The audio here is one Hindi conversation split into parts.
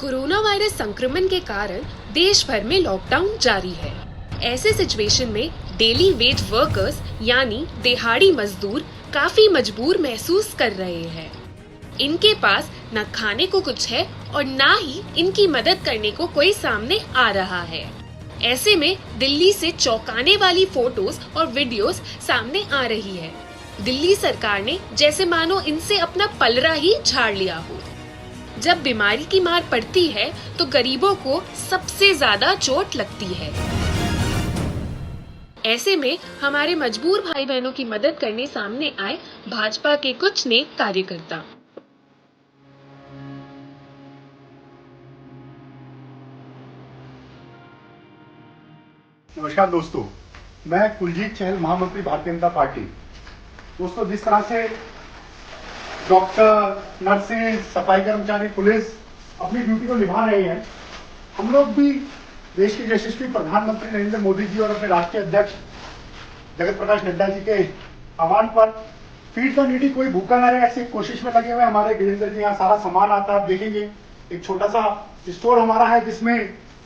कोरोना वायरस संक्रमण के कारण देश भर में लॉकडाउन जारी है। ऐसे सिचुएशन में डेली वेज वर्कर्स यानी दिहाड़ी मजदूर काफी मजबूर महसूस कर रहे हैं। इनके पास न खाने को कुछ है और न ही इनकी मदद करने को कोई सामने आ रहा है। ऐसे में दिल्ली से चौंकाने वाली फोटोज और वीडियोस सामने आ रही है। दिल्ली सरकार ने जैसे मानो इनसे अपना पलड़ा ही झाड़ लिया हो। जब बीमारी की मार पड़ती है तो गरीबों को सबसे ज्यादा चोट लगती है। ऐसे में हमारे मजबूर भाई बहनों की मदद करने सामने आए भाजपा के कुछ नेक कार्यकर्ता। नमस्कार दोस्तों, मैं कुलजीत चहल, महामंत्री भारतीय जनता पार्टी। दोस्तों, जिस तरह से डॉक्टर, नर्सेज, सफाई कर्मचारी, पुलिस अपनी ड्यूटी को निभा रहे हैं, हम लोग भी देश के यशस्वी प्रधानमंत्री नरेंद्र मोदी जी और अपने राष्ट्रीय अध्यक्ष जगत प्रकाश नड्डा जी के आह्वान पर फीड द नीडी, कोई भूखा न रहे, ऐसी कोशिश में लगे हुए। हमारे गिरिंदर जी यहाँ सारा सामान आता है, आप देखेंगे एक छोटा सा स्टोर हमारा है जिसमें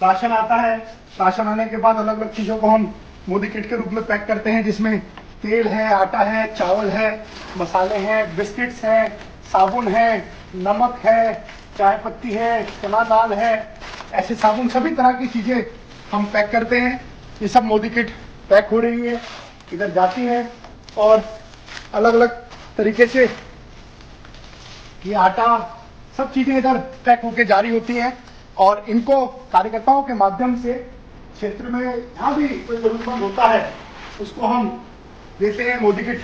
राशन आता है। राशन आने के बाद अलग अलग चीजों को हम मोदी किट के रूप में पैक करते हैं, जिसमें तेल है, आटा है, चावल है, मसाले हैं, बिस्किट्स हैं, साबुन है, नमक है, चाय पत्ती है, चना दाल है, ऐसे साबुन, सभी तरह की चीजें हम पैक करते हैं। ये सब मोदी किट पैक हो रही है, इधर जाती है और अलग अलग तरीके से ये आटा, सब चीजें इधर पैक होके जारी होती हैं और इनको कार्यकर्ताओं के माध्यम से क्षेत्र में जहाँ भी कोई जरूरतमंद होता है उसको हम देते हैं। मोदी किट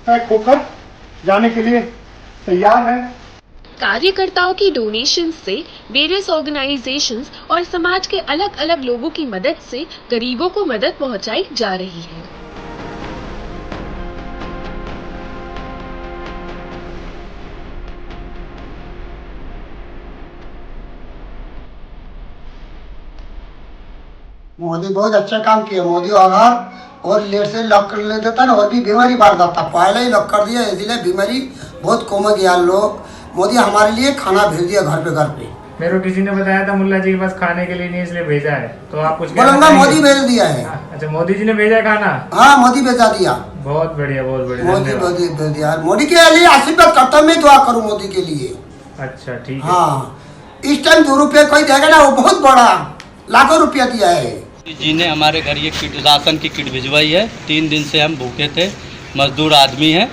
पैक होकर जाने के लिए तैयार है। कार्यकर्ताओं की डोनेशन से वेरियस ऑर्गेनाइजेशंस और समाज के अलग अलग लोगों की मदद से गरीबों को मदद पहुंचाई जा रही है। मोदी बहुत अच्छा काम किया। मोदी अगर और लेट से लॉक कर लेता था ना, और भी बीमारी बढ़ जाता। पहले ही लॉक कर दिया, इसलिए बीमारी बहुत कम गया। लोग मोदी हमारे लिए खाना भेज दिया घर पे। मेरे को किसी ने बताया था मुल्ला जी के पास खाने के लिए नहीं, इसलिए भेजा है। तो आप कुछ बोलूंगा मोदी भेज दिया है। अच्छा, मोदी जी ने भेजा खाना? हाँ, मोदी भेजा दिया। बहुत बढ़िया, बहुत बढ़िया। मोदी भेज दिया। मोदी के लिए आशीर्वाद करता, मैं दुआ करूँ मोदी के लिए। अच्छा, ठीक है। हाँ, इस टाइम 2 रुपये कोई देगा ना, वो बहुत बड़ा, लाखों रुपया दिया है। जी ने हमारे घर ये किट, राशन की किट भिजवाई है। 3 दिन से हम भूखे थे, मजदूर आदमी हैं।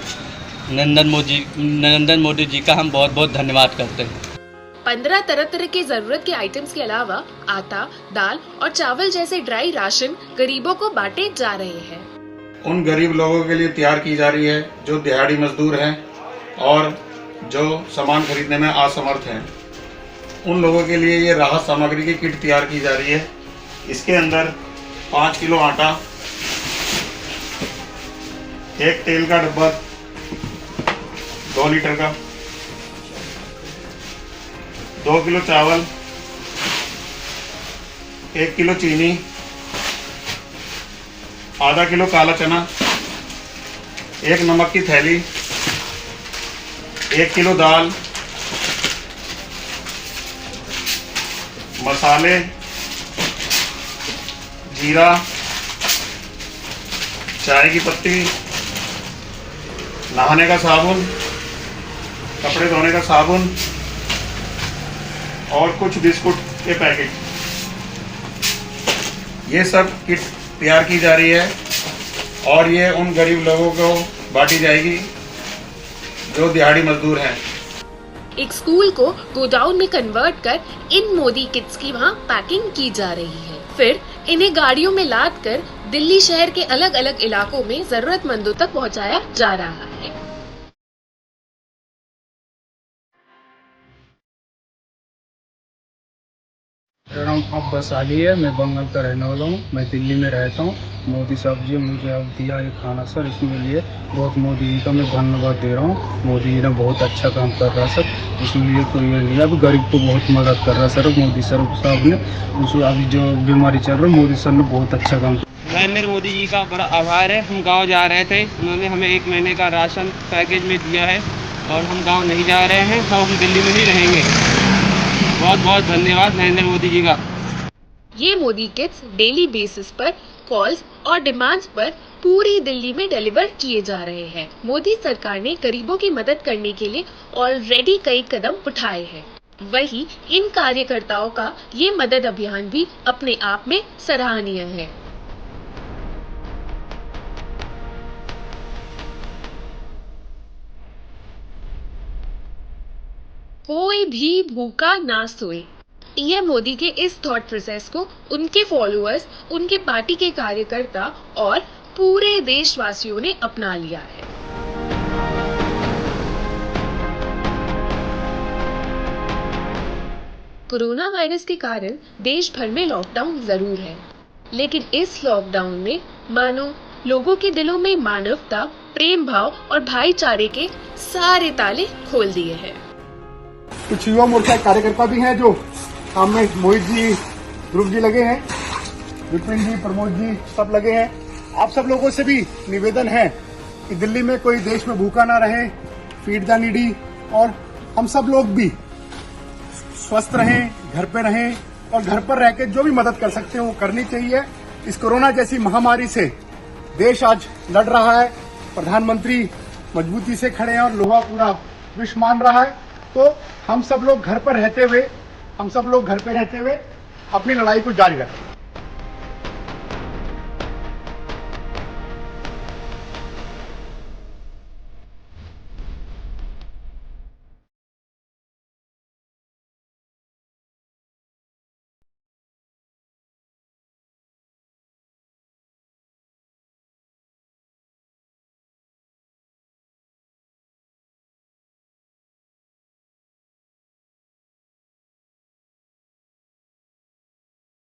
नरेंद्र मोदी जी का हम बहुत बहुत धन्यवाद करते हैं। 15 तरह तरह के जरूरत के आइटम्स के अलावा आटा, दाल और चावल जैसे ड्राई राशन गरीबों को बांटे जा रहे हैं। उन गरीब लोगों के लिए तैयार की जा रही है जो दिहाड़ी मजदूर हैं और जो सामान खरीदने में असमर्थ हैं। उन लोगों के लिए ये राहत सामग्री की किट तैयार की जा रही है। इसके अंदर 5 किलो आटा, 1 तेल का डब्बा 2 लीटर का, 2 किलो चावल, 1 किलो चीनी, आधा किलो काला चना, 1 नमक की थैली, 1 किलो दाल, मसाले, जीरा, चाय की पत्ती, नहाने का साबुन, कपड़े धोने का साबुन और कुछ बिस्कुट के पैकेट। ये सब किट तैयार की जा रही है और ये उन गरीब लोगों को बांटी जाएगी जो दिहाड़ी मजदूर हैं। एक स्कूल को गोडाउन में कन्वर्ट कर इन मोदी किट्स की वहाँ पैकिंग की जा रही है। फिर इन्हें गाड़ियों में लाद कर दिल्ली शहर के अलग अलग इलाकों में जरूरतमंदों तक पहुँचाया जा रहा है। मेरा नाम अब्बास अली है। मैं बंगाल का रहने वाला हूँ। मैं दिल्ली में रहता हूँ। मोदी साहब जी मुझे अब दिया ये खाना सर, इसके लिए बहुत मोदी जी का मैं धन्यवाद दे रहा हूँ। मोदी जी ने बहुत अच्छा काम कर रहा है सर, इसलिए तो ये लिया। अभी गरीब को बहुत मदद कर रहा है सर मोदी सर साहब ने। उसको अभी जो बीमारी चल रही है, मोदी सर ने बहुत अच्छा काम किया। नरेंद्र मोदी जी का बड़ा आभार है। हम गाँव जा रहे थे, उन्होंने हमें 1 महीने का राशन पैकेज में दिया है और हम गाँव नहीं जा रहे हैं, हम दिल्ली में ही रहेंगे। बहुत बहुत धन्यवाद नरेंद्र मोदी जी का। ये मोदी किट्स डेली बेसिस पर कॉल्स और डिमांड्स पर पूरी दिल्ली में डिलीवर किए जा रहे हैं। मोदी सरकार ने गरीबों की मदद करने के लिए ऑलरेडी कई कदम उठाए हैं। वहीं इन कार्यकर्ताओं का ये मदद अभियान भी अपने आप में सराहनीय है। कोई भी भूखा ना सोए, पीएम मोदी के इस थॉट प्रोसेस को उनके फॉलोअर्स, उनके पार्टी के कार्यकर्ता और पूरे देशवासियों ने अपना लिया है। कोरोना वायरस के कारण देश भर में लॉकडाउन जरूर है, लेकिन इस लॉकडाउन ने मानो लोगों के दिलों में मानवता, प्रेम भाव और भाईचारे के सारे ताले खोल दिए हैं। कुछ युवा मोर्चा कार्यकर्ता भी हैं जो सामने मोहित जी, ध्रुव जी लगे हैं, विपिन जी, प्रमोद जी सब लगे हैं। आप सब लोगों से भी निवेदन है कि दिल्ली में कोई देश में भूखा ना रहे, फीड द नीडी, और हम सब लोग भी स्वस्थ रहें, घर पे रहें और घर पर रह के जो भी मदद कर सकते हैं वो करनी चाहिए। इस कोरोना जैसी महामारी से देश आज लड़ रहा है, प्रधानमंत्री मजबूती से खड़े हैं और लोहा पूरा विश्व मान रहा है। तो हम सब लोग घर पर रहते हुए अपनी लड़ाई को जारी रखें।